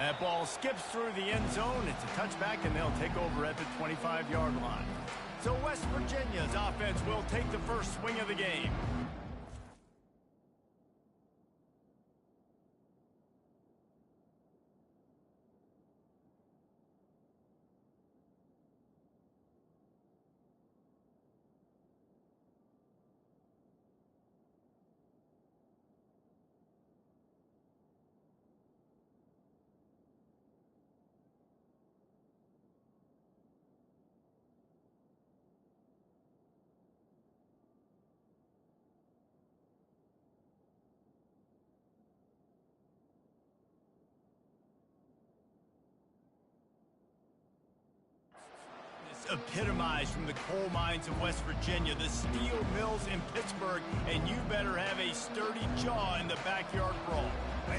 That ball skips through the end zone. It's a touchback, and they'll take over at the 25-yard line. So West Virginia's offense will take the first swing of the game. Epitomized from the coal mines of West Virginia, the steel mills in Pittsburgh, and you better have a sturdy jaw in the backyard brawl.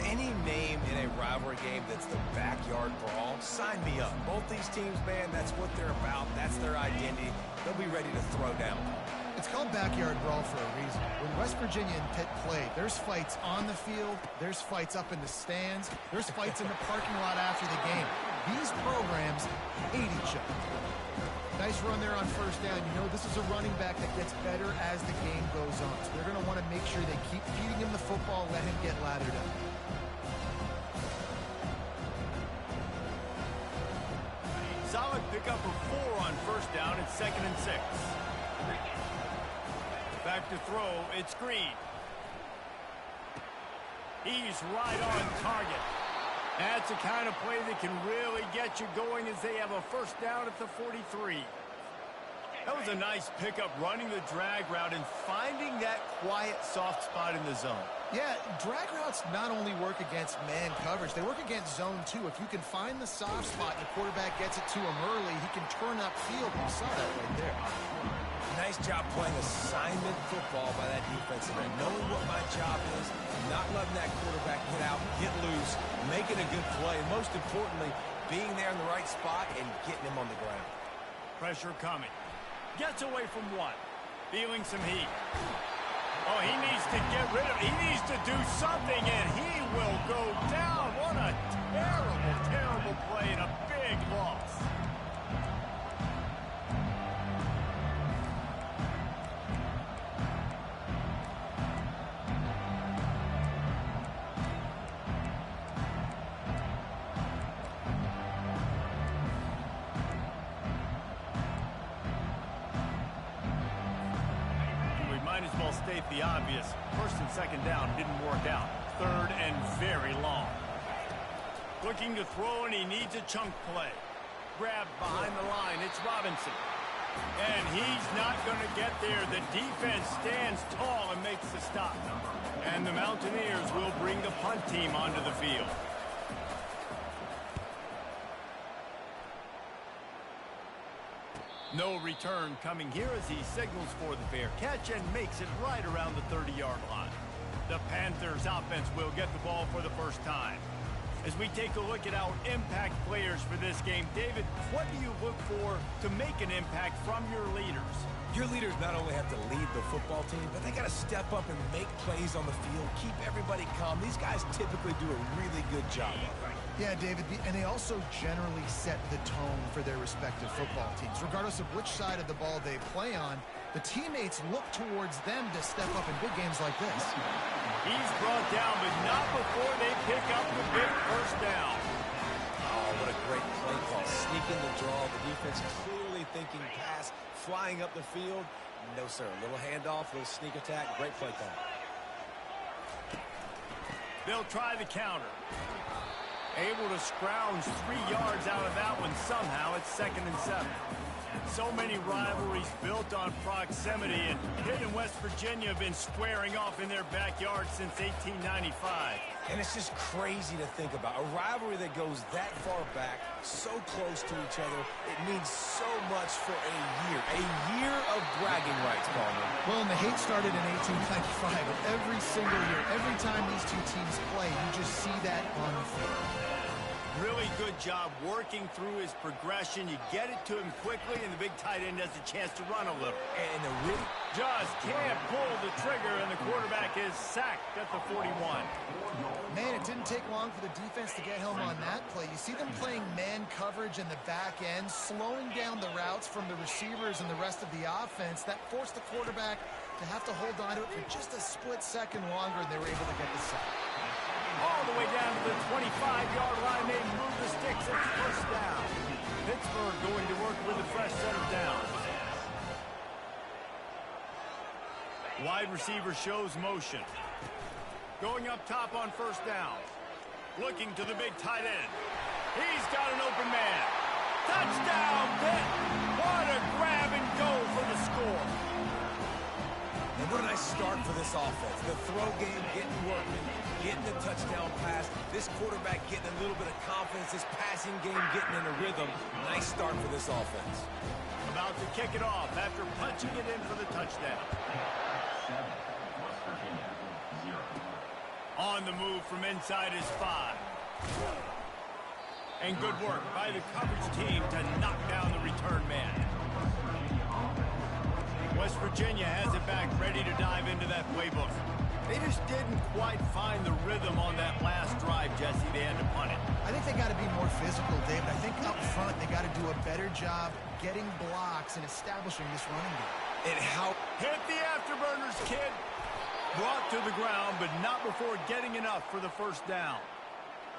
Any name in a rivalry game that's the backyard brawl, sign me up. Both these teams, man, that's what they're about. That's their identity. They'll be ready to throw down. It's called backyard brawl for a reason. When West Virginia and Pitt play, there's fights on the field, there's fights up in the stands, there's fights in the parking lot after the game. These programs hate each other. Nice run there on first down. You know this is a running back that gets better as the game goes on. So they're going to want to make sure they keep feeding him the football, let him get lathered up. Solid pickup of 4 on first down. It's 2nd and 6. Back to throw. It's Green. He's right on target. That's the kind of play that can really get you going as they have a first down at the 43. That was a nice pickup, running the drag route and finding that quiet, soft spot in the zone. Yeah, drag routes not only work against man coverage, they work against zone too. If you can find the soft spot and the quarterback gets it to him early, he can turn upfield. You saw that right there. Nice job playing assignment football by that defensive end. Knowing what my job is, not letting that quarterback get out, get loose, making a good play, and most importantly, being there in the right spot and getting him on the ground. Pressure coming. Gets away from one. Feeling some heat. Oh, he needs to get rid of it. He needs to do something, and he will go down. What a terrible, terrible play and a big loss. State the obvious. First and second down didn't work out. 3rd and very long. Looking to throw, and he needs a chunk play. Grabbed behind the line. It's Robinson. And he's not going to get there. The defense stands tall and makes the stop. And the Mountaineers will bring the punt team onto the field. No return coming here as he signals for the fair catch and makes it right around the 30-yard line. The Panthers offense will get the ball for the first time. As we take a look at our impact players for this game, David, what do you look for to make an impact from your leaders? Your leaders not only have to lead the football team, but they got to step up and make plays on the field, keep everybody calm. These guys typically do a really good job of it. Yeah, David, and they also generally set the tone for their respective football teams. Regardless of which side of the ball they play on, the teammates look towards them to step up in big games like this. He's brought down, but not before they pick up the big first down. Oh, what a great play call. Sneaking the draw. The defense clearly thinking pass, flying up the field. No, sir. A little handoff, a little sneak attack. Great play call. They'll try the counter. Able to scrounge 3 yards out of that one somehow. It's 2nd and 7. So many rivalries built on proximity, and Pitt and West Virginia have been squaring off in their backyard since 1895. And it's just crazy to think about. A rivalry that goes that far back, so close to each other. It means so much for a year. A year of bragging rights, Palmer. Well, and the hate started in 1895. Every single year, every time these two teams play, you just see that on film. Really good job working through his progression. You get it to him quickly, and the big tight end has a chance to run a little. And the really just can't pull the trigger, and the quarterback is sacked at the 41. Man, it didn't take long for the defense to get home on that play. You see them playing man coverage in the back end, slowing down the routes from the receivers and the rest of the offense. That forced the quarterback to have to hold on to it for just a split second longer, and they were able to get the sack. All the way down to the 25-yard line. They move the sticks. It's first down. Pittsburgh going to work with a fresh set of downs. Wide receiver shows motion. Going up top on first down. Looking to the big tight end. He's got an open man. Touchdown, Pitt. What a grab and go for the score. And what a nice start for this offense. The throw game getting working, getting the touchdown pass. This quarterback getting a little bit of confidence. This passing game getting in a rhythm. Nice start for this offense. About to kick it off after punching it in for the touchdown. On the move from inside his 5. And good work by the coverage team to knock down the return man. West Virginia has it back, ready to dive into that playbook. They just didn't quite find the rhythm on that last drive, Jesse. They had to punt it. I think they got to be more physical, David. I think up front they got to do a better job getting blocks and establishing this running game. And how hit the afterburners, kid. Brought to the ground, but not before getting enough for the first down.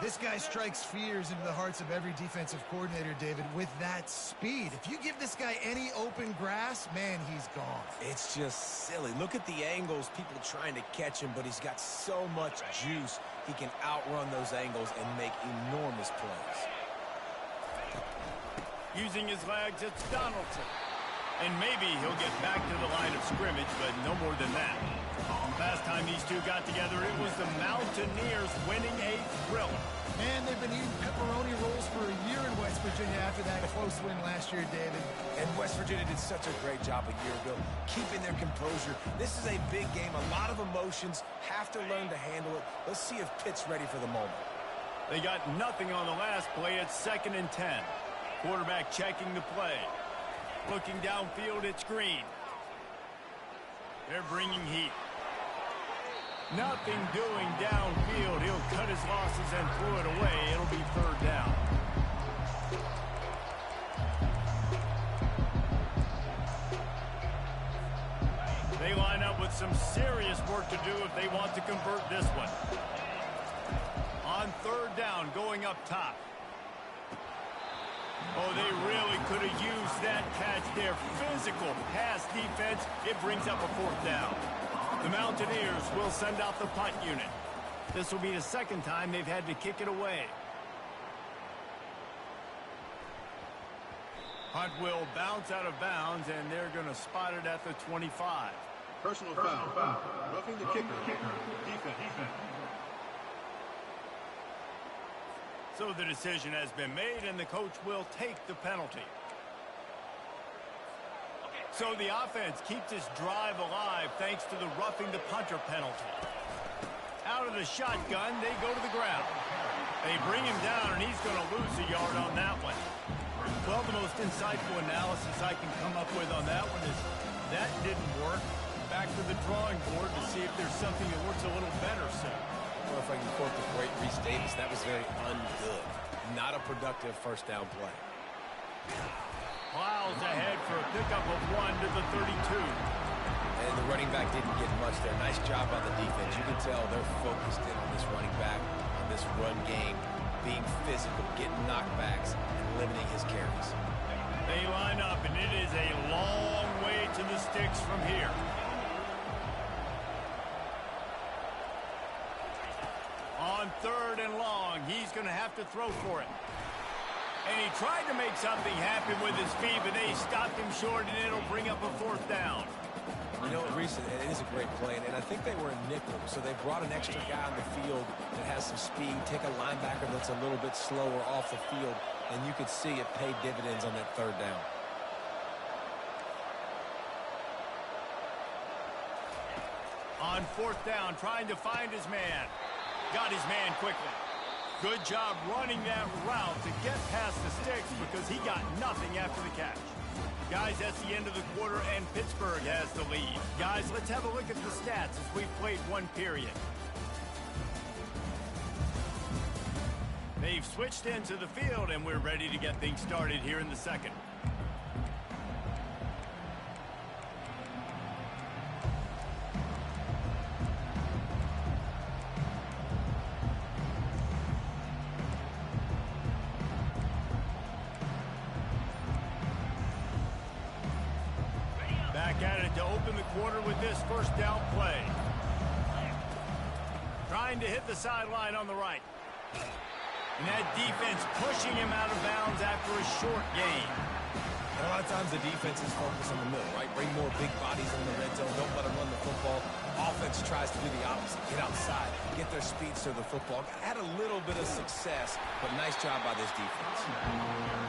This guy strikes fears into the hearts of every defensive coordinator, David, with that speed. If you give this guy any open grass, man, he's gone. It's just silly. Look at the angles, people trying to catch him, but he's got so much juice. He can outrun those angles and make enormous plays. Using his legs, it's Donaldson. And maybe he'll get back to the line of scrimmage, but no more than that. Last time these two got together, it was the Mountaineers winning a thriller. Man, they've been eating pepperoni rolls for a year in West Virginia after that close win last year, David. And West Virginia did such a great job a year ago, keeping their composure. This is a big game, a lot of emotions, have to learn to handle it. Let's see if Pitt's ready for the moment. They got nothing on the last play. It's 2nd and 10. Quarterback checking the play. Looking downfield, it's Green. They're bringing heat. Nothing doing downfield. He'll cut his losses and throw it away. It'll be 3rd down. They line up with some serious work to do if they want to convert this one. On 3rd down, going up top. Oh, they really could have used that catch there. Physical pass defense. It brings up a 4th down. The Mountaineers will send out the punt unit. This will be the 2nd time they've had to kick it away. Punt will bounce out of bounds, and they're going to spot it at the 25. Personal foul. Roughing the kicker. Defense. So the decision has been made, and the coach will take the penalty. So the offense keeps this drive alive thanks to the roughing the punter penalty. Out of the shotgun, they go to the ground. They bring him down, and he's going to lose a yard on that one. Well, the most insightful analysis I can come up with on that one is that didn't work. Back to the drawing board to see if there's something that works a little better soon. I don't know if I can quote the great Reese Davis. That was very ungood. Not a productive first down play. Plows ahead for a pickup of 1 to the 32. And the running back didn't get much there. Nice job on the defense. You can tell they're focused in on this running back, on this run game, being physical, getting knockbacks, and limiting his carries. They line up, and it is a long way to the sticks from here. On 3rd and long, he's going to have to throw for it. And he tried to make something happen with his feet, but they stopped him short, and it'll bring up a 4th down. You know, Reese, it is a great play, and I think they were in nickel, so they brought an extra guy on the field that has some speed, take a linebacker that's a little bit slower off the field, and you could see it paid dividends on that 3rd down. On 4th down, trying to find his man. Got his man quickly. Good job running that route to get past the sticks because he got nothing after the catch. Guys, that's the end of the quarter, and Pittsburgh has the lead. Guys, let's have a look at the stats as we've played one period. They've switched into the field, and we're ready to get things started here in the second. Back at it to open the quarter with this first down play. Trying to hit the sideline on the right. And that defense pushing him out of bounds after a short gain. And a lot of times the defense is focused on the middle, right? Bring more big bodies in the red zone. Don't let them run the football. Offense tries to do the opposite. Get outside. Get their speedster the football. Had a little bit of success, but nice job by this defense.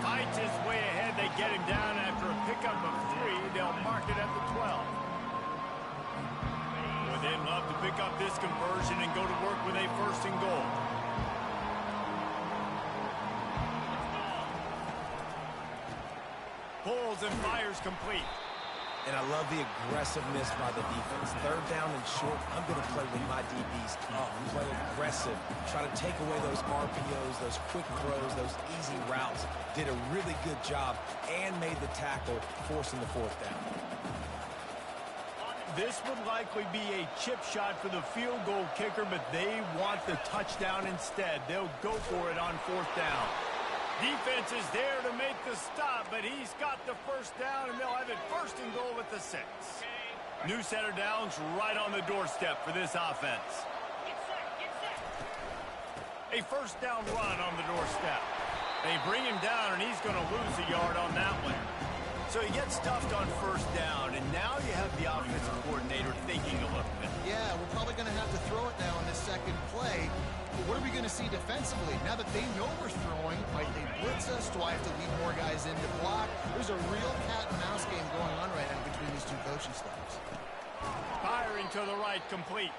Fights his way ahead. They get him down after a pickup of 3. They'll mark it at the 12. Well, they'd love to pick up this conversion and go to work with a 1st and goal. Pulls and fires complete. And I love the aggressiveness by the defense. 3rd down and short, I'm going to play with my DBs up, play aggressive, try to take away those RPOs, those quick throws, those easy routes. Did a really good job and made the tackle, forcing the 4th down. This would likely be a chip shot for the field goal kicker, but they want the touchdown instead. They'll go for it on 4th down. Defense is there to make the stop, but he's got the 1st down, and they'll have it 1st and goal at the 6. New center downs right on the doorstep for this offense. A 1st down run on the doorstep. They bring him down, and he's going to lose a yard on that one. So he gets stuffed on 1st down, and now you have the offensive coordinator thinking a little bit. Yeah, we're probably going to have to throw it now in this 2nd play. But what are we going to see defensively? Now that they know we're throwing, might they blitz us? Do I have to lead more guys in to block? There's a real cat and mouse game going on right now between these 2 coaching staffs. Firing to the right, complete.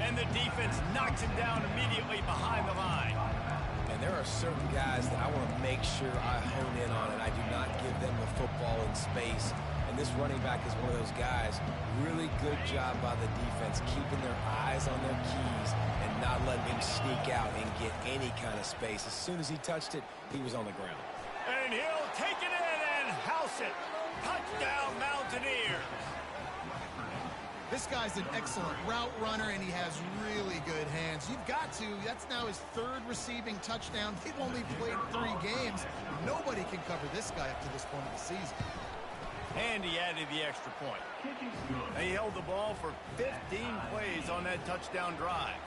And the defense knocks him down immediately behind the line. And there are certain guys that I want to make sure I hone in on, and I do not give them the football in space. And this running back is one of those guys. Really good job by the defense, keeping their eyes on their keys and not letting him sneak out and get any kind of space. As soon as he touched it, he was on the ground. And he'll take it in and house it. Touchdown, Mountaineers. This guy's an excellent route runner, and he has really good hands. You've got to. That's now his 3rd receiving touchdown. They've only played 3 games. Nobody can cover this guy up to this point of the season. And he added the extra point. They held the ball for 15 plays on that touchdown drive.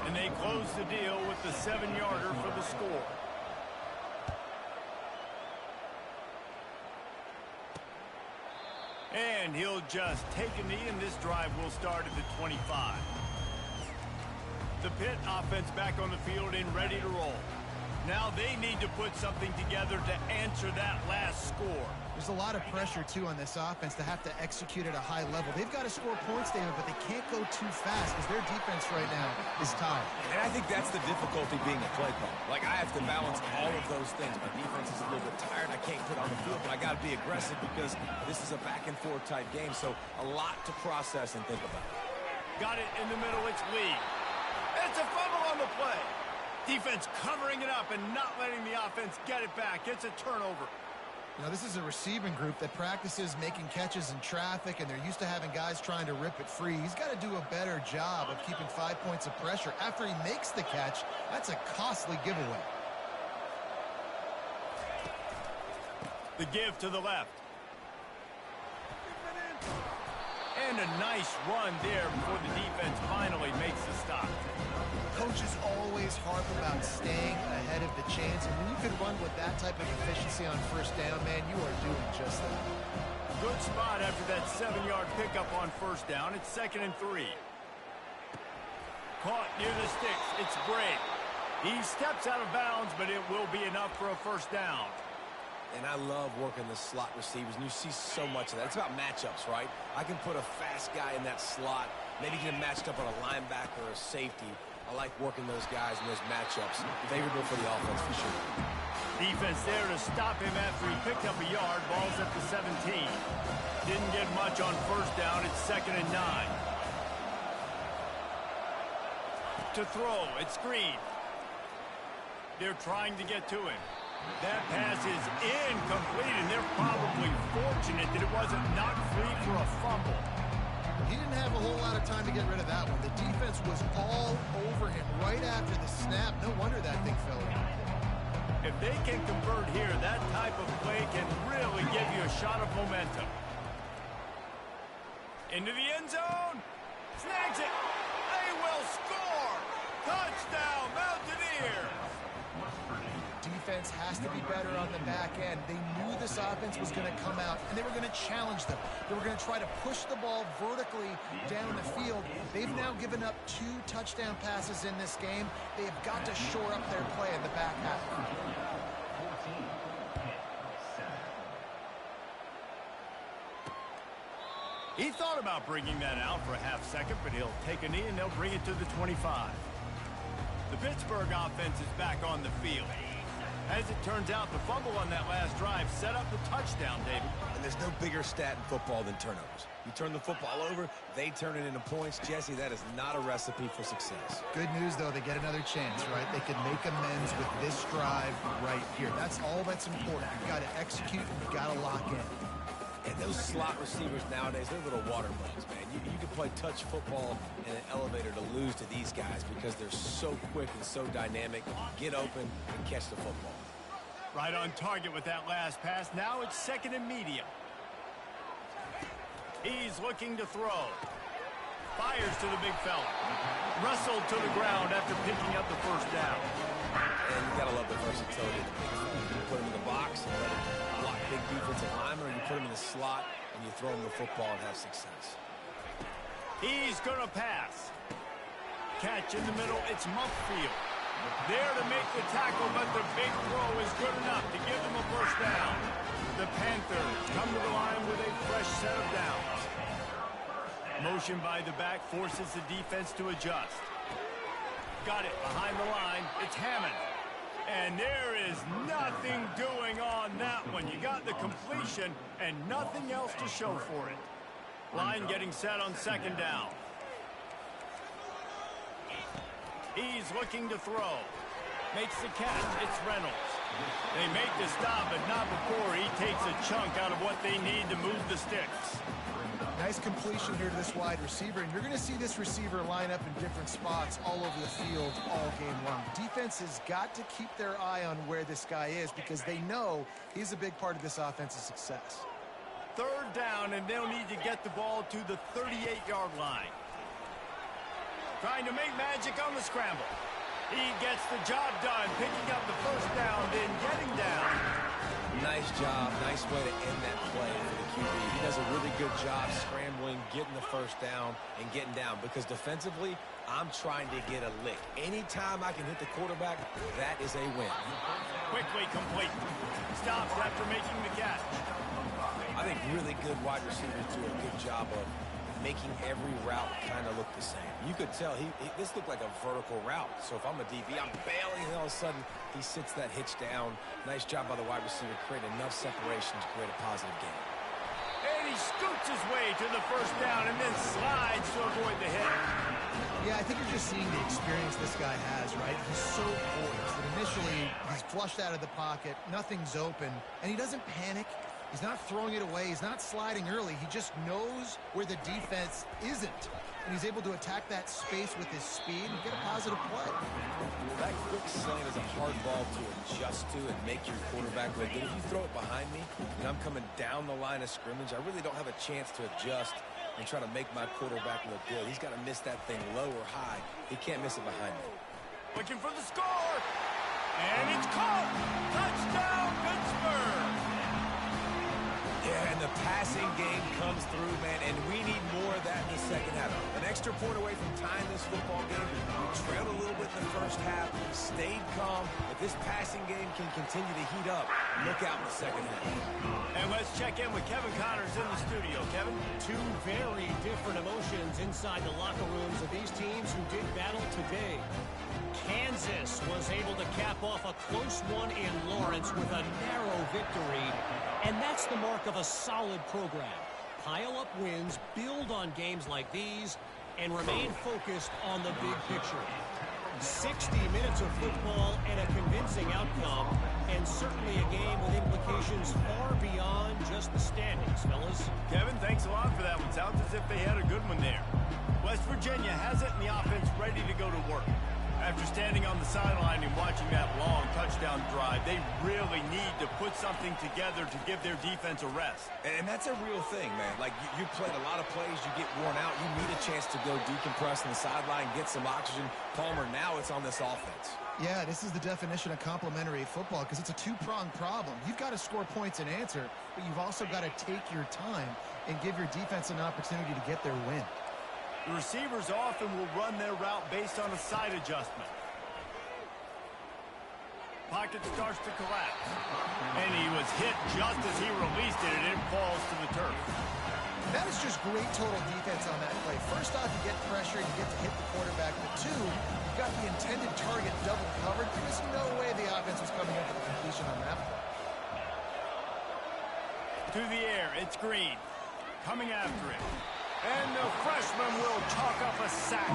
And they closed the deal with the 7-yarder for the score. And he'll just take a knee, and this drive will start at the 25. The Pitt offense back on the field and ready to roll. Now they need to put something together to answer that last score. There's a lot of pressure, too, on this offense to have to execute at a high level. They've got to score points, David, but they can't go too fast because their defense right now is tired. And I think that's the difficulty being a play caller. Like, I have to balance all of those things. My defense is a little bit tired. I can't put on the field, but I got to be aggressive because this is a back-and-forth type game, so a lot to process and think about. Got it in the middle. It's Lee. It's a fumble on the play. Defense covering it up and not letting the offense get it back. It's a turnover. You know, this is a receiving group that practices making catches in traffic, and they're used to having guys trying to rip it free. He's got to do a better job of keeping 5 points of pressure. After he makes the catch, that's a costly giveaway. The give to the left. And a nice run there before the defense finally makes the stop. Coaches always harp about staying ahead of the chains, and when you can run with that type of efficiency on 1st down, man, you are doing just that. Good spot after that 7-yard pickup on 1st down. It's 2nd and 3. Caught near the sticks. It's Bray. He steps out of bounds, but it will be enough for a 1st down. And I love working the slot receivers, and you see so much of that. It's about matchups, right? I can put a fast guy in that slot, maybe get him matched up on a linebacker or a safety. I like working those guys in those matchups. Favorable for the offense for sure. Defense there to stop him after he picked up a yard. Ball's at the 17. Didn't get much on first down. It's 2nd and 9. To throw, it's Green. They're trying to get to him. That pass is incomplete, and they're probably fortunate that it wasn't knocked free for a fumble. He didn't have a whole lot of time to get rid of that one. The defense was all over him right after the snap. No wonder that thing fell out. If they can convert here, that type of play can really give you a shot of momentum. Into the end zone. Snags it. They will score. Touchdown, Mountaineers. Defense has to be better on the back end. They knew this offense was going to come out, and they were going to challenge them. They were going to try to push the ball vertically down the field. They've now given up 2 touchdown passes in this game. They have got to shore up their play in the back half. He thought about bringing that out for a half second, but he'll take a knee and they'll bring it to the 25. The Pittsburgh offense is back on the field. As it turns out, the fumble on that last drive set up the touchdown, David. And there's no bigger stat in football than turnovers. You turn the football over, they turn it into points. Jesse, that is not a recipe for success. Good news, though, they get another chance, right? They can make amends with this drive right here. That's all that's important. You've got to execute and you've got to lock in. And those slot receivers nowadays, they're little water bugs, man. You can play touch football in an elevator to lose to these guys because they're so quick and so dynamic. Get open and catch the football. Right on target with that last pass. Now it's 2nd and medium. He's looking to throw. Fires to the big fella. Wrestled to the ground after picking up the first down. And you gotta love the versatility of the big fella. You put him in the box and let him block big defensive linemen, or you put him in the slot and you throw him the football and have success. He's gonna pass. Catch in the middle. It's Mumpfield. There to make the tackle, but the big throw is good enough to give them a first down. The Panthers come to the line with a fresh set of downs. Motion by the back forces the defense to adjust. Got it behind the line. It's Hammond. And there is nothing doing on that one. You got the completion and nothing else to show for it. Line getting set on 2nd down. He's looking to throw. Makes the catch. It's Reynolds. They make the stop, but not before he takes a chunk out of what they need to move the sticks. Nice completion here to this wide receiver, and you're going to see this receiver line up in different spots all over the field all game long. Defense has got to keep their eye on where this guy is because they know he's a big part of this offense's success. 3rd down, and they'll need to get the ball to the 38-yard line. Trying to make magic on the scramble. He gets the job done, picking up the first down, then getting down. Nice job. Nice way to end that play for the QB. He does a really good job scrambling, getting the first down, and getting down. Because defensively, I'm trying to get a lick. Anytime I can hit the quarterback, that is a win. Quickly complete. Stops after making the catch. I think really good wide receivers do a good job of making every route kind of look the same. You could tell this looked like a vertical route. So if I'm a DB, I'm bailing, and all of a sudden he sits that hitch down. Nice job by the wide receiver, create enough separation to create a positive game. And he scoots his way to the first down and then slides to avoid the hit. Yeah, I think you're just seeing the experience this guy has, right? He's so poised that initially he's flushed out of the pocket, nothing's open, and he doesn't panic. He's not throwing it away. He's not sliding early. He just knows where the defense isn't. And he's able to attack that space with his speed and get a positive play. That quick slant is a hard ball to adjust to and make your quarterback look good. If you throw it behind me and I'm coming down the line of scrimmage, I really don't have a chance to adjust and try to make my quarterback look good. He's got to miss that thing low or high. He can't miss it behind me. Looking for the score. And it's caught. Touchdown, Pittsburgh. Yeah, and the passing game comes through, man, and we need more of that in the second half. An extra point away from tying this football game. We trailed a little bit in the first first half. He stayed calm. If this passing game can continue to heat up, look out in the second half. And let's check in with Kevin Connors in the studio. Kevin? Two very different emotions inside the locker rooms of these teams who did battle today. Kansas was able to cap off a close one in Lawrence with a narrow victory, and that's the mark of a solid program. Pile up wins, build on games like these, and remain focused on the big picture. 60 minutes of football and a convincing outcome, and certainly a game with implications far beyond just the standings, fellas. Kevin, thanks a lot for that one. Sounds as if they had a good one there. West Virginia has it and the offense ready to go to work. After standing on the sideline and watching that long touchdown drive, they really need to put something together to give their defense a rest. And that's a real thing, man. Like, you played a lot of plays, you get worn out, you need a chance to go decompress on the sideline, get some oxygen. Palmer, now it's on this offense. Yeah, this is the definition of complementary football because it's a two-pronged problem. You've got to score points and answer, but you've also got to take your time and give your defense an opportunity to get their win. The receivers often will run their route based on a side adjustment. Pocket starts to collapse. And he was hit just as he released it, and it falls to the turf. That is just great total defense on that play. First off, you get pressure, you get to hit the quarterback. But two, you've got the intended target double covered. There is no way the offense was coming up with a completion on that play. To the air, it's Green. Coming after it. And the freshman will chalk up a sack.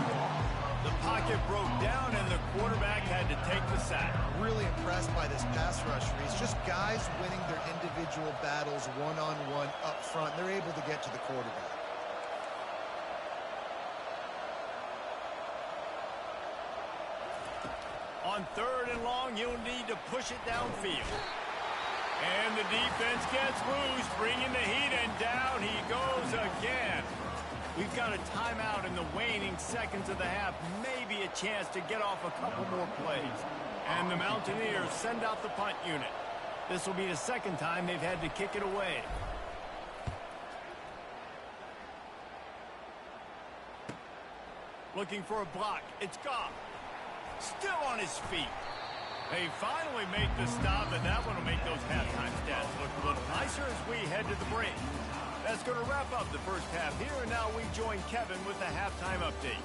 The pocket broke down, and the quarterback had to take the sack. Really impressed by this pass rush, Reese. Just guys winning their individual battles one-on-one up front. They're able to get to the quarterback. On 3rd and long, you'll need to push it downfield. And the defense gets loose, bringing the heat, and down he goes again. We've got a timeout in the waning seconds of the half. Maybe a chance to get off a couple more plays. And the Mountaineers send out the punt unit. This will be the second time they've had to kick it away. Looking for a block. It's Goff. Still on his feet. They finally make the stop, and that one will make those halftime stats look a little nicer as we head to the break. That's going to wrap up the first half here, and now we join Kevin with the halftime update.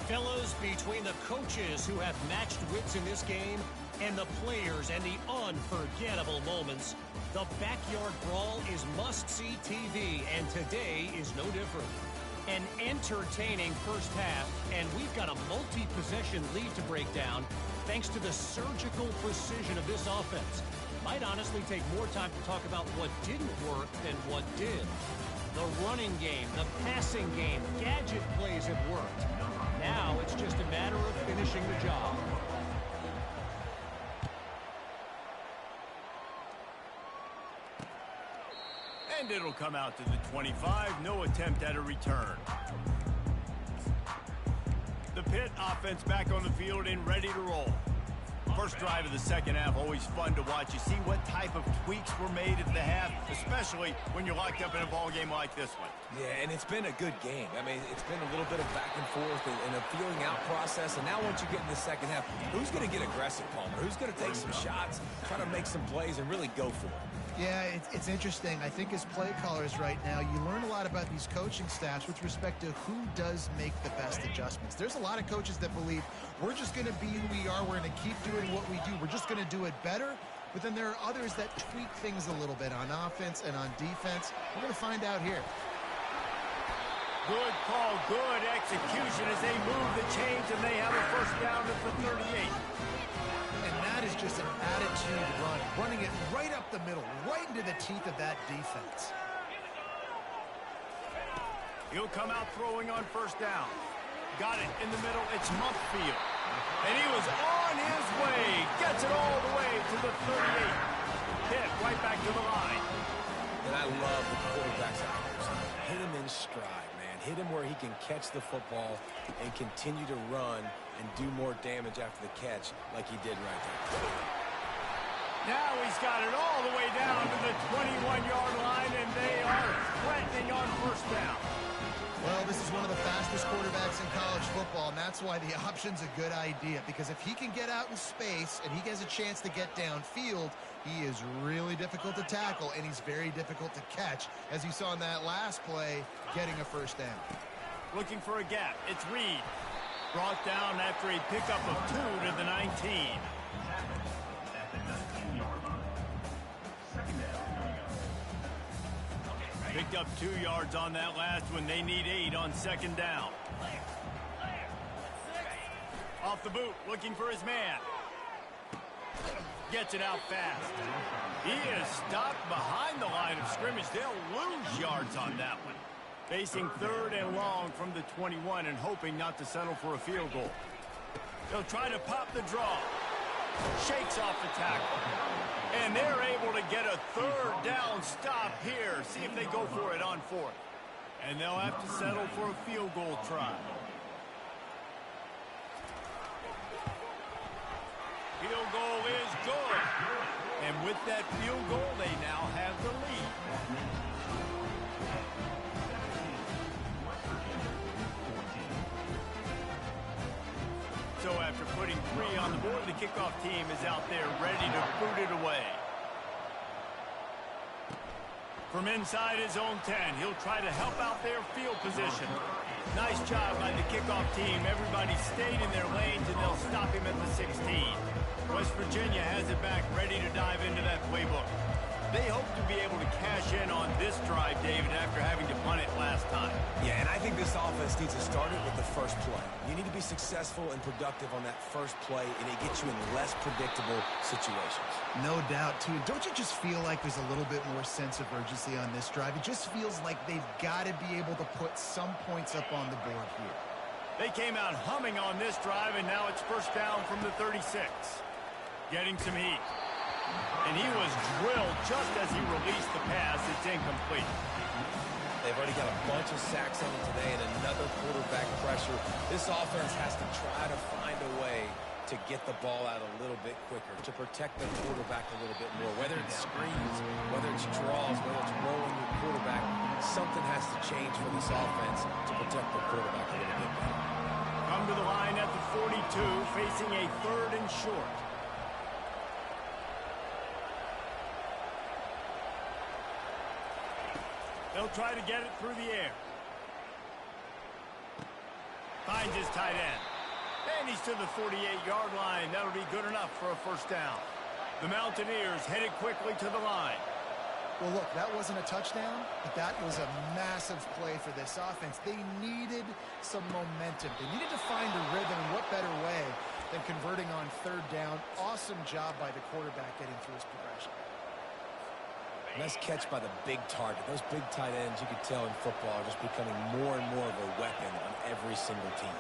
Fellas, between the coaches who have matched wits in this game and the players and the unforgettable moments, the backyard brawl is must-see TV, and today is no different. An entertaining first half, and we've got a multi-possession lead to break down thanks to the surgical precision of this offense. Might honestly take more time to talk about what didn't work than what did. The running game, the passing game, gadget plays have worked. Now it's just a matter of finishing the job. And it'll come out to the 25. No attempt at a return. The Pitt offense back on the field and ready to roll. First drive of the second half, always fun to watch. You see what type of tweaks were made at the half, especially when you're locked up in a ball game like this one. Yeah, and it's been a good game. I mean, it's been a little bit of back and forth and a feeling out process. And now once you get in the second half, who's going to get aggressive, Palmer? Who's going to take some shots, try to make some plays, and really go for it? Yeah, it's interesting. I think as play callers right now, you learn a lot about these coaching staffs with respect to who does make the best adjustments. There's a lot of coaches that believe we're just going to be who we are. We're going to keep doing what we do. We're just going to do it better. But then there are others that tweak things a little bit on offense and on defense. We're going to find out here. Good call, good execution as they move the chains, and they have a first down at the 38. And that is just an attitude run, running it right up the middle, right into the teeth of that defense. He'll come out throwing on first down. Got it in the middle. It's Mumpfield. And he was on his way. Gets it all the way to the 38. Pitt right back to the line. And I love the quarterback's accuracy. Hit him in stride, man. Hit him where he can catch the football and continue to run and do more damage after the catch like he did right there. Now he's got it all the way down to the 21-yard line, and they are threatening on first down. Well, this is one of the fastest quarterbacks in college football, and that's why the option's a good idea, because if he can get out in space and he has a chance to get downfield, he is really difficult to tackle, and he's very difficult to catch, as you saw in that last play, getting a first down. Looking for a gap. It's Reed. Brought down after a pickup of 2 to the 19. Picked up 2 yards on that last one. They need 8 on second down. Off the boot, looking for his man. Gets it out fast. He is stopped behind the line of scrimmage. They'll lose yards on that one. Facing 3rd and long from the 21 and hoping not to settle for a field goal. They'll try to pop the draw. Shakes off the tackle. And they're able to get a 3rd down stop here. See if they go for it on 4th. And they'll have to settle for a field goal try. Field goal is good. And with that field goal, they now have the lead. So after putting 3 on the board, the kickoff team is out there ready to boot it away. From inside his own 10, he'll try to help out their field position. Nice job by the kickoff team. Everybody stayed in their lanes, and they'll stop him at the 16. West Virginia has it back, ready to dive into that playbook. They hope to be able to cash in on this drive, David, after having to punt it last time. Yeah, and I think this offense needs to start it with the first play. You need to be successful and productive on that first play, and it gets you in less predictable situations. No doubt, too. Don't you just feel like there's a little bit more sense of urgency on this drive? It just feels like they've got to be able to put some points up on the board here. They came out humming on this drive, and now it's first down from the 36. Getting some heat. And he was drilled just as he released the pass. It's incomplete. They've already got a bunch of sacks on them today and another quarterback pressure. This offense has to try to find a way to get the ball out a little bit quicker, to protect the quarterback a little bit more. Whether it's screens, whether it's draws, whether it's rolling your quarterback, something has to change for this offense to protect the quarterback a little bit better. Come to the line at the 42, facing a 3rd and short. They'll try to get it through the air. Finds his tight end. And he's to the 48-yard line. That'll be good enough for a first down. The Mountaineers headed quickly to the line. Well, look, that wasn't a touchdown, but that was a massive play for this offense. They needed some momentum. They needed to find a rhythm, and what better way than converting on 3rd down. Awesome job by the quarterback getting through his progression. Nice catch by the big target. Those big tight ends, you can tell in football, are just becoming more and more of a weapon on every single team.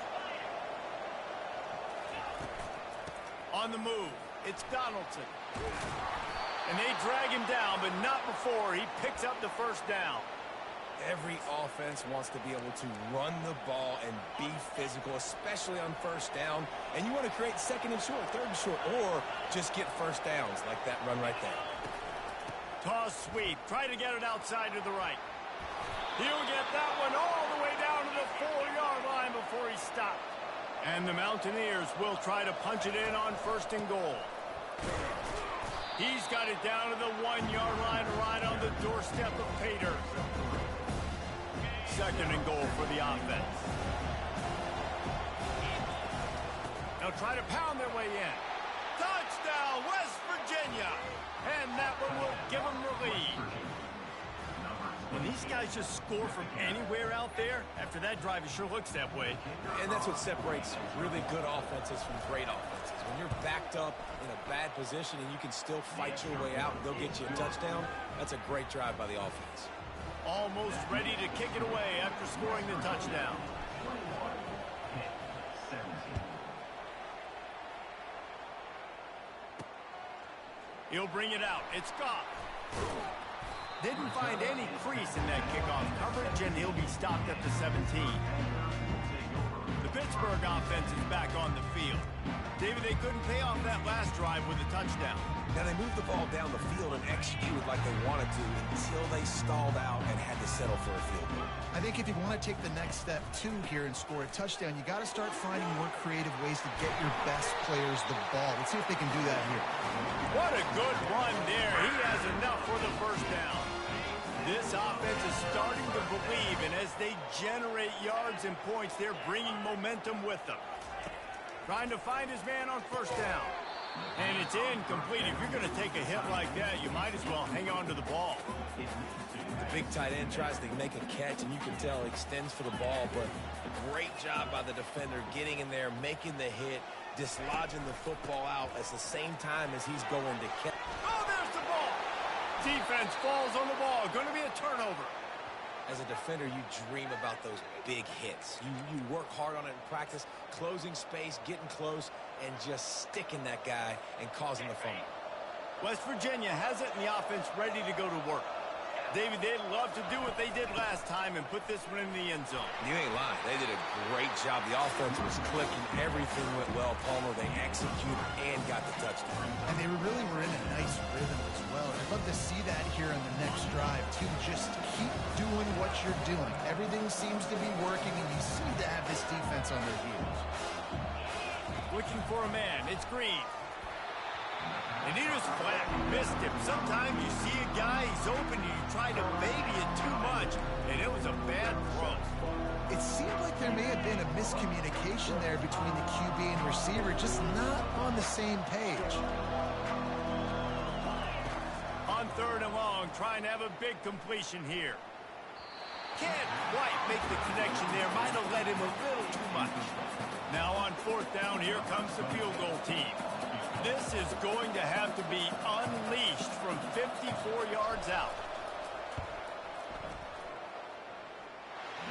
On the move, it's Donaldson. And they drag him down, but not before he picks up the first down. Every offense wants to be able to run the ball and be physical, especially on first down. And you want to create 2nd and short, 3rd and short, or just get first downs like that run right there. Toss sweep. Try to get it outside to the right. He'll get that one all the way down to the 4-yard line before he stopped. And the Mountaineers will try to punch it in on 1st and goal. He's got it down to the 1-yard line right on the doorstep of Pater. 2nd and goal for the offense. They'll try to pound their way in. Touchdown, West Virginia! And that one will give them the lead. When these guys just score from anywhere out there, after that drive, it sure looks that way. And that's what separates really good offenses from great offenses. When you're backed up in a bad position and you can still fight your way out and they'll get you a touchdown, that's a great drive by the offense. Almost ready to kick it away after scoring the touchdown. He'll bring it out. It's Goff. Didn't find any crease in that kickoff coverage, and he'll be stopped at the 17. The Pittsburgh offense is back on the field. David, David, they couldn't pay off that last drive with a touchdown. Now, they moved the ball down the field and executed like they wanted to until they stalled out and had to settle for a field goal. I think if you want to take the next step, too, here and score a touchdown, you got to start finding more creative ways to get your best players the ball. Let's see if they can do that here. What a good run there. He has enough for the first down. This offense is starting to believe, and as they generate yards and points, they're bringing momentum with them. Trying to find his man on first down. And it's incomplete. If you're going to take a hit like that, you might as well hang on to the ball. The big tight end tries to make a catch, and you can tell he extends for the ball, but great job by the defender getting in there, making the hit, dislodging the football out at the same time as he's going to catch. Oh, there's the ball. Defense falls on the ball. Going to be a turnover. As a defender, you dream about those big hits. You work hard on it in practice, closing space, getting close, and just sticking that guy and causing the fumble. West Virginia has it in the offense ready to go to work. David, they'd love to do what they did last time and put this one in the end zone. You ain't lying. They did a great job. The offense was clicking. Everything went well, Palmer. They executed and got the touchdown. And they really were in a nice rhythm as well. I'd love to see that here on the next drive, too. Just keep doing what you're doing. Everything seems to be working, and you seem to have this defense on their heels. Looking for a man. It's Green. And he just flat missed him. Sometimes you see a guy, he's open, and you try to baby it too much, and it was a bad throw. It seemed like there may have been a miscommunication there between the QB and receiver, just not on the same page. On third and long, trying to have a big completion here. Can't quite make the connection there. Might have let him a little too much. Now on fourth down, here comes the field goal team. This is going to have to be unleashed from 54 yards out.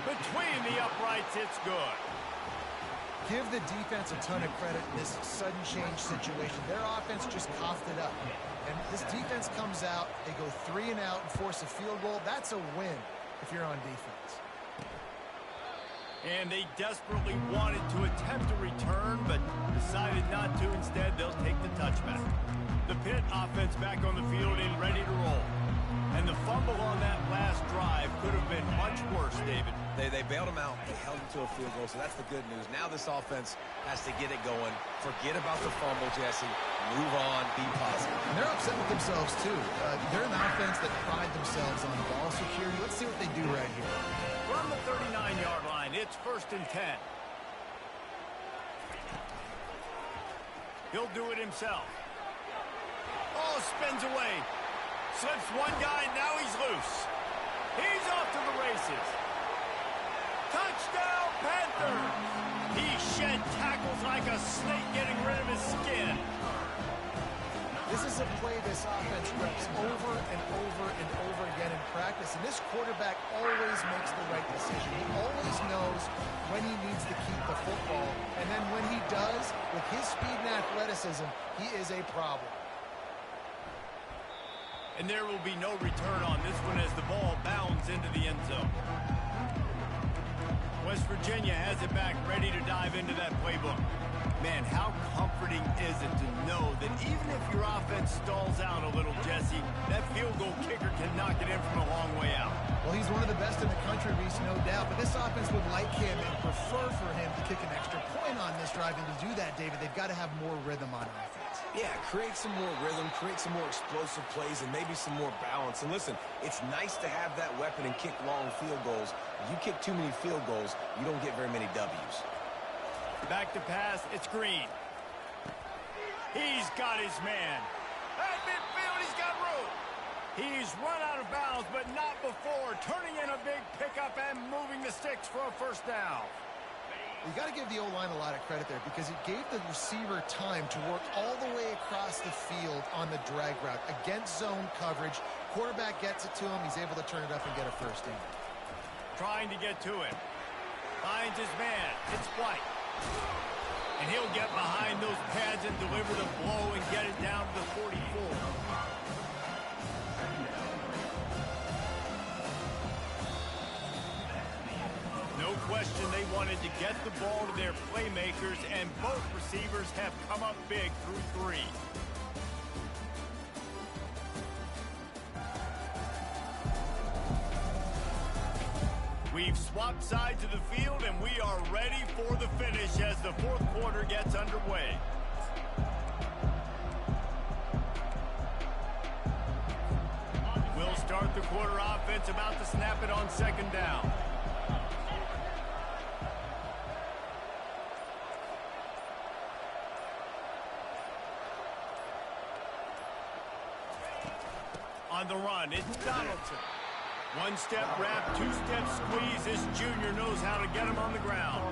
Between the uprights, it's good. Give the defense a ton of credit in this sudden change situation. Their offense just coughed it up. And this defense comes out, they go 3 and out and force a field goal. That's a win if you're on defense. And they desperately wanted to attempt a return, but decided not to. Instead, they'll take the touchback. The Pitt offense back on the field and ready to roll. And the fumble on that last drive could have been much worse, David. They bailed him out. They held him to a field goal, so that's the good news. Now this offense has to get it going. Forget about the fumble, Jesse. Move on. Be positive. And they're upset with themselves, too. They're an offense that pride themselves on ball security. Let's see what they do right here. From the 39-yard line, it's 1st and 10. He'll do it himself. Oh, spins away. Slips one guy, now he's loose. He's off to the races. Touchdown, Panthers! He shed tackles like a snake getting rid of his skin. This is a play this offense reps over and over and over again in practice, and this quarterback always makes the right decision. He always knows when he needs to keep the football, and then when he does, with his speed and athleticism, he is a problem. And there will be no return on this one as the ball bounds into the end zone. West Virginia has it back, ready to dive into that playbook. Man, how comforting is it to know that even if your offense stalls out a little, Jesse, that field goal kicker can knock it in from a long way out. Well, he's one of the best in the country, Reese, no doubt, but this offense would like him and prefer for him to kick an extra point on this drive, and to do that, David, they've got to have more rhythm on offense. Yeah, create some more rhythm, create some more explosive plays, and maybe some more balance. And listen, it's nice to have that weapon and kick long field goals. If you kick too many field goals, you don't get very many W's. Back to pass, it's Green. He's got his man. At midfield, he's got room. He's run out of bounds, but not before. Turning in a big pickup and moving the sticks for a first down. You got to give the O-line a lot of credit there because it gave the receiver time to work all the way across the field on the drag route against zone coverage. Quarterback gets it to him. He's able to turn it up and get a first down. Trying to get to him. Finds his man. It's White. And he'll get behind those pads and deliver the blow and get it down to the 44. No question they wanted to get the ball to their playmakers, and both receivers have come up big through 3. We've swapped sides of the field, and we are ready for the finish as the fourth quarter gets underway. We'll start the quarter offense, about to snap it on second down. On the run, it's Donaldson. One-step wrap, two-step squeeze. This junior knows how to get him on the ground.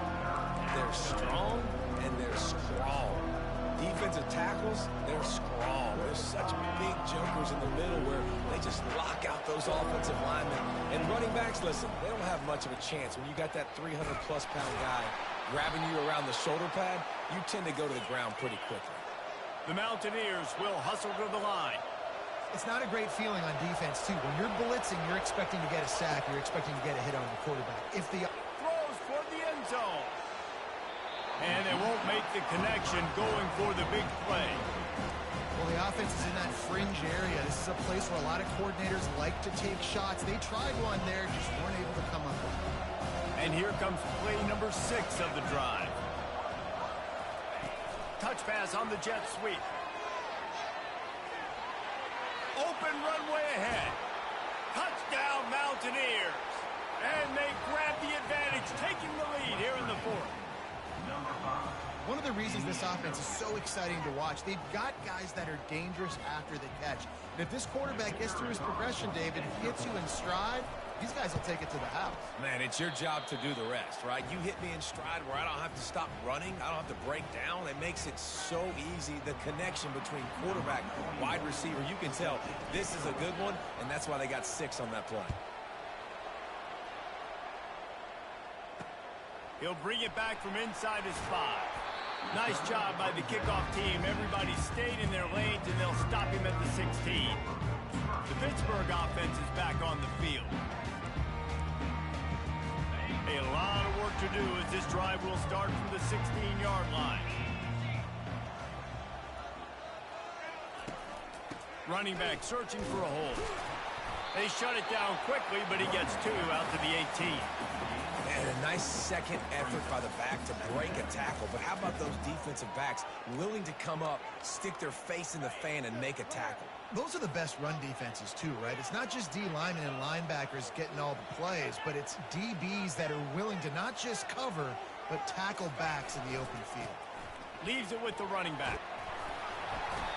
They're strong and they're strong. Defensive tackles, they're strong. There's such big jokers in the middle where they just lock out those offensive linemen. And running backs, listen, they don't have much of a chance. When you got that 300-plus pound guy grabbing you around the shoulder pad, you tend to go to the ground pretty quickly. The Mountaineers will hustle to the line. It's not a great feeling on defense, too. When you're blitzing, you're expecting to get a sack. You're expecting to get a hit on the quarterback. If the throws toward the end zone. And they won't make the connection going for the big play. Well, the offense is in that fringe area. This is a place where a lot of coordinators like to take shots. They tried one there, just weren't able to come up with it. And here comes play number 6 of the drive. Touch pass on the jet sweep. Open runway ahead. Touchdown, Mountaineers. And they grab the advantage, taking the lead here in the fourth. One of the reasons this offense is so exciting to watch, they've got guys that are dangerous after the catch. And if this quarterback gets through his progression, David, if he hits you in stride, these guys will take it to the house. Man, it's your job to do the rest, right? You hit me in stride where I don't have to stop running. I don't have to break down. It makes it so easy. The connection between quarterback, wide receiver, you can tell this is a good one, and that's why they got 6 on that play. He'll bring it back from inside his 5. Nice job by the kickoff team. Everybody stayed in their lanes, and they'll stop him at the 16. The Pittsburgh offense is back on the field. A lot of work to do as this drive will start from the 16-yard line. Running back searching for a hole. They shut it down quickly, but he gets 2 out to the 18. And a nice second effort by the back to break a tackle. But how about those defensive backs willing to come up, stick their face in the fan, and make a tackle? Those are the best run defenses, too, right? It's not just D linemen and linebackers getting all the plays, but it's DBs that are willing to not just cover, but tackle backs in the open field. Leaves it with the running back.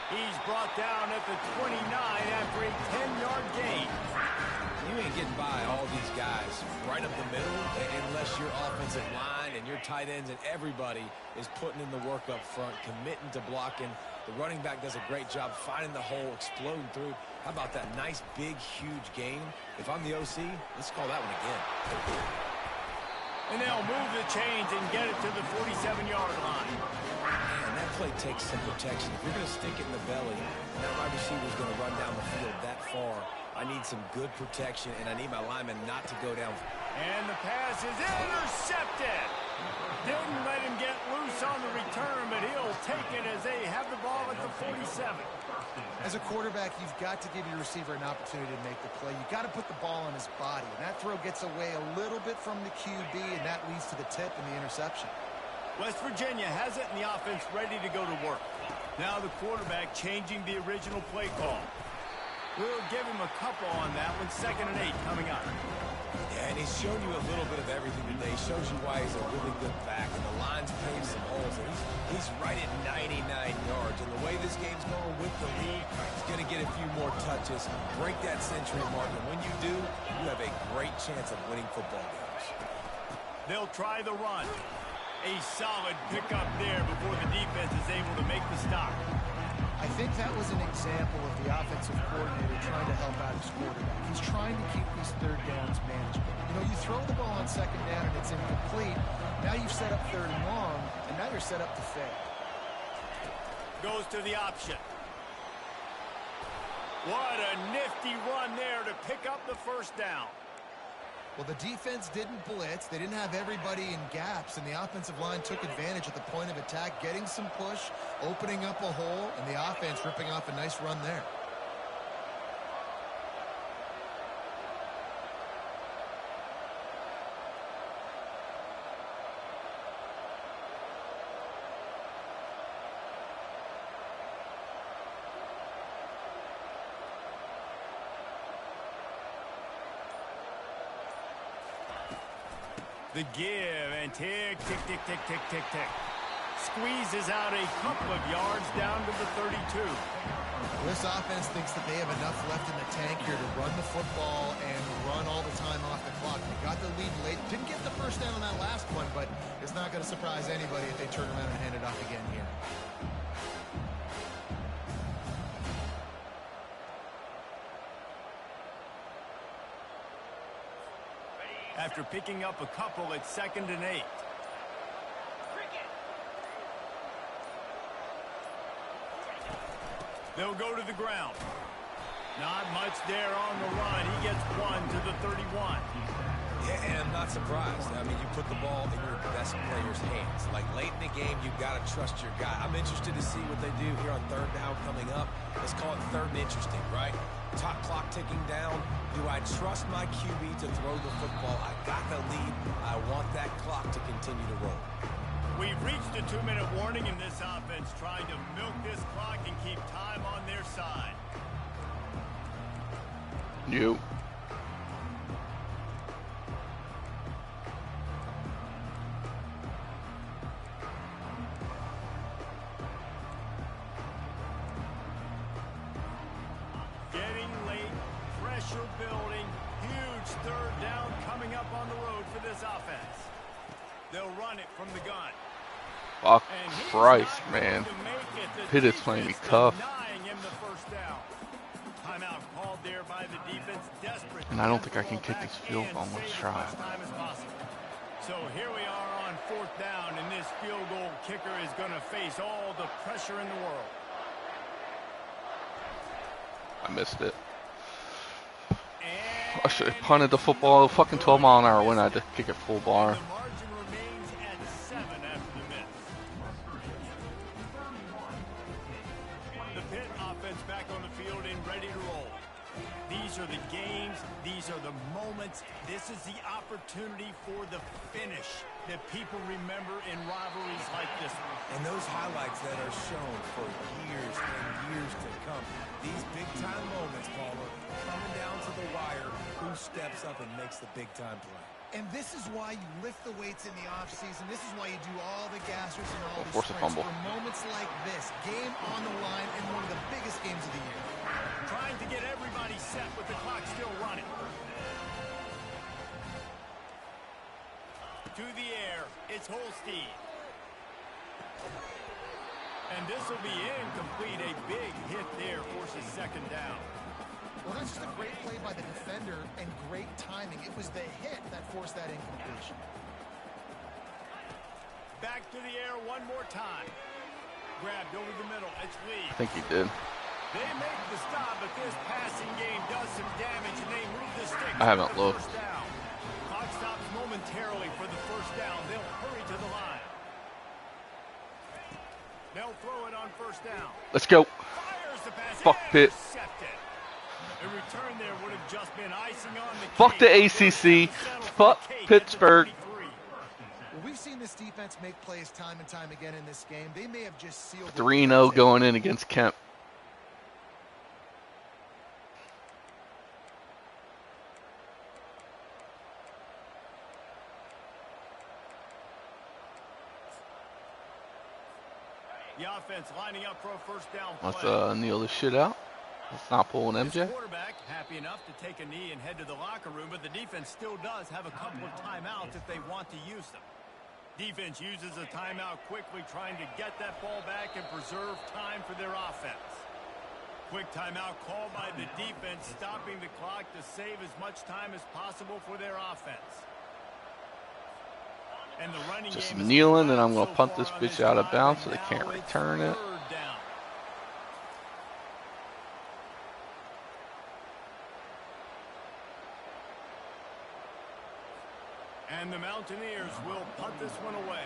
He's brought down at the 29 after a 10-yard gain. You ain't getting by all these guys right up the middle unless your offensive line and your tight ends and everybody is putting in the work up front, committing to blocking. The running back does a great job finding the hole, exploding through. How about that nice, big, huge gain? If I'm the OC, let's call that one again. And they'll move the chains and get it to the 47-yard line. Man, that play takes some protection. If you're going to stick it in the belly, and that wide receiver's going to run down the field that far, I need some good protection, and I need my lineman not to go down. And the pass is intercepted. Didn't let him get loose on the return, but he'll take it as they have the ball at the 47. As a quarterback, you've got to give your receiver an opportunity to make the play. You've got to put the ball on his body. And that throw gets away a little bit from the QB, and that leads to the tip and the interception. West Virginia has it in the offense ready to go to work. Now the quarterback changing the original play call. We'll give him a couple on that one. 2nd and 8 coming up. Yeah, and he's shown you a little bit of everything today. He shows you why he's a really good back, and the line's paved some holes. And he's right at 99 yards. And the way this game's going with the lead, he's going to get a few more touches, break that century mark. And when you do, you have a great chance of winning football games. They'll try the run. A solid pickup there before the defense is able to make the stop. I think that was an example of the offensive coordinator trying to help out his quarterback. He's trying to keep these 3rd downs manageable. You know, you throw the ball on 2nd down and it's incomplete. Now you've set up 3rd and long, and now you're set up to fail. Goes to the option. What a nifty run there to pick up the 1st down. Well, the defense didn't blitz. They didn't have everybody in gaps, and the offensive line took advantage at the point of attack, getting some push, opening up a hole, and the offense ripping off a nice run there. The give and tick, tick, tick, tick, tick, tick, tick. Squeezes out a couple of yards down to the 32. This offense thinks that they have enough left in the tank here to run the football and run all the time off the clock. They got the lead late. Didn't get the first down on that last one, but it's not going to surprise anybody if they turn around and hand it off again here. After picking up a couple, it's 2nd and 8. They'll go to the ground. Not much there on the run. He gets one to the 31. Yeah, and I'm not surprised. I mean, you put the ball in your best player's hands. Like, late in the game, you've got to trust your guy. I'm interested to see what they do here on 3rd down coming up. Let's call it 3rd and interesting, right? Top clock ticking down. Do I trust my QB to throw the football? I got the lead. I want that clock to continue to roll. We've reached a 2-minute warning in this offense, trying to milk this clock and keep time on their side. Nope. Getting late, pressure building, huge 3rd down coming up on the road for this offense. They'll run it from the gun. Fuck Christ, man. Pitt is playing me tough. Him the first down. Timeout called there by the defense, desperate. And I don't think I can kick this field goal. Let's try. So here we are on 4th down, and this field goal kicker is going to face all the pressure in the world. I missed it. I should have punted the football. Fucking 12-mile-an-hour wind. I had to kick it full bar. The margin remains at 7 after the miss. The Pitt offense back on the field and ready to roll. These are the games. These are the moments. This is the opportunity for the finish that people remember in rivalries like this one. And those highlights that are shown for years and years to come. These big-time moments, Paula, coming down to the wire, who steps up and makes the big-time play. And this is why you lift the weights in the offseason. This is why you do all the gassers and all the Force a sprints fumble. for moments like this. Game on the line in one of the biggest games of the year. Trying to get everybody set with the clock still running. To the air, it's Holstein. And this will be incomplete. A big hit there forces 2nd down. Well, that's just a great play by the defender and great timing. It was the hit that forced that incompletion. Back to the air one more time. Grabbed over the middle. It's Lee. I think he did. They make the stop, but this passing game does some damage, and they move the sticks. I haven't looked. First down. Clock stops momentarily for the first down. They'll hurry to the line. They'll throw it on 1st down. Let's go. Fires the pass. Fuck Pitt. Intercepted. A return there would have just been icing on the Fuck the cake. ACC. Fuck Pittsburgh. Well, we've seen this defense make plays time and time again in this game. They may have just sealed 3-0 going in against Kemp. The offense lining up for a 1st down Let's play. kneel this shit out. Let's not pull an MJ. This quarterback happy enough to take a knee and head to the locker room, but the defense still does have a couple of timeouts if they want to use them. Defense uses a timeout quickly, trying to get that ball back and preserve time for their offense. Quick timeout called by the defense, stopping the clock to save as much time as possible for their offense. And the running Just game kneeling, and I'm going so to punt far this on bitch out of drive, bounds so and they can't now it's return it. 3rd down. And the Mountaineers will punt this one away.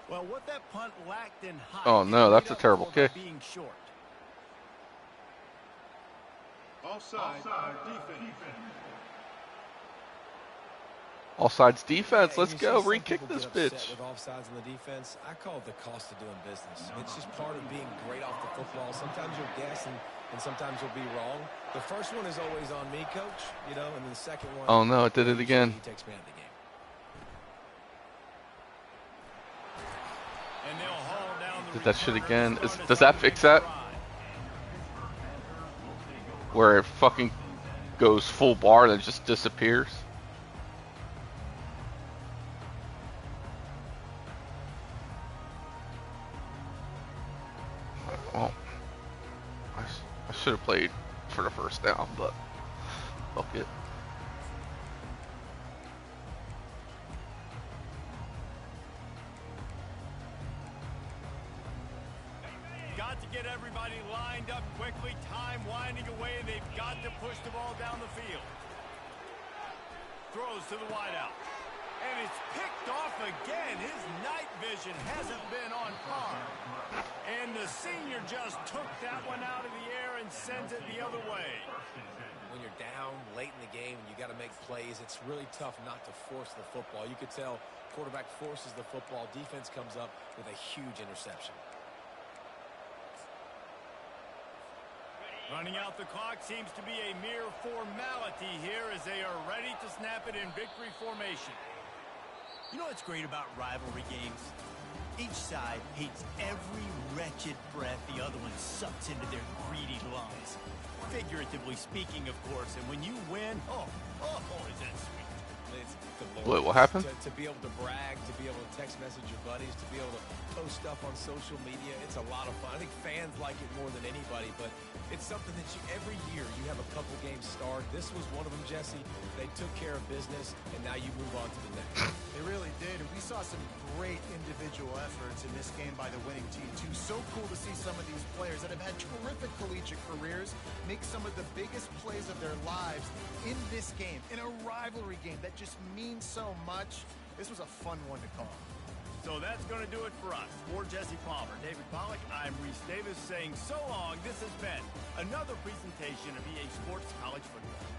Well, what that punt lacked in height. Oh no, that's a terrible kick. Being short. Offside defense. All sides defense. Yeah, Let's you go. see some Re-kick people this get upset bitch. with offsides on the defense. I call it the cost of doing business. It's just part of being great off the football. Sometimes you'll guess and sometimes you'll be wrong. The first one is always on me, coach, you know, and then the second one. Oh no, it did it again. He takes me out of the game. And they'll haul down the Did that shit returner again. to start Does us that on fix the that? drive. Where it fucking goes full bar and it just disappears. Well, I should have played for the first down, but fuck it. Got to get everybody lined up quickly. Time winding away, and they've got to push the ball down the field. Throws to the wideout. And it's picked off again. His night vision hasn't been on par. And the senior just took that one out of the air and sends it the other way. When you're down late in the game and you got to make plays, it's really tough not to force the football. You could tell quarterback forces the football. Defense comes up with a huge interception. Running out the clock seems to be a mere formality here as they are ready to snap it in victory formation. You know what's great about rivalry games? Each side hates every wretched breath the other one sucks into their greedy lungs. Figuratively speaking, of course, and when you win, oh, is that sweet. It's Wait, what happened? To be able to brag, to be able to text message your buddies, to be able to post stuff on social media, it's a lot of fun. I think fans like it more than anybody, but it's something that every year you have a couple games start. This was one of them, Jesse. They took care of business, and now you move on to the next. They really did, and we saw some great individual efforts in this game by the winning team, too. So cool to see some of these players that have had terrific collegiate careers make some of the biggest plays of their lives in this game, in a rivalry game that just means so much. This was a fun one to call. So that's going to do it for us. For Jesse Palmer, David Pollack, I'm Reese Davis saying so long. This has been another presentation of EA Sports College Football.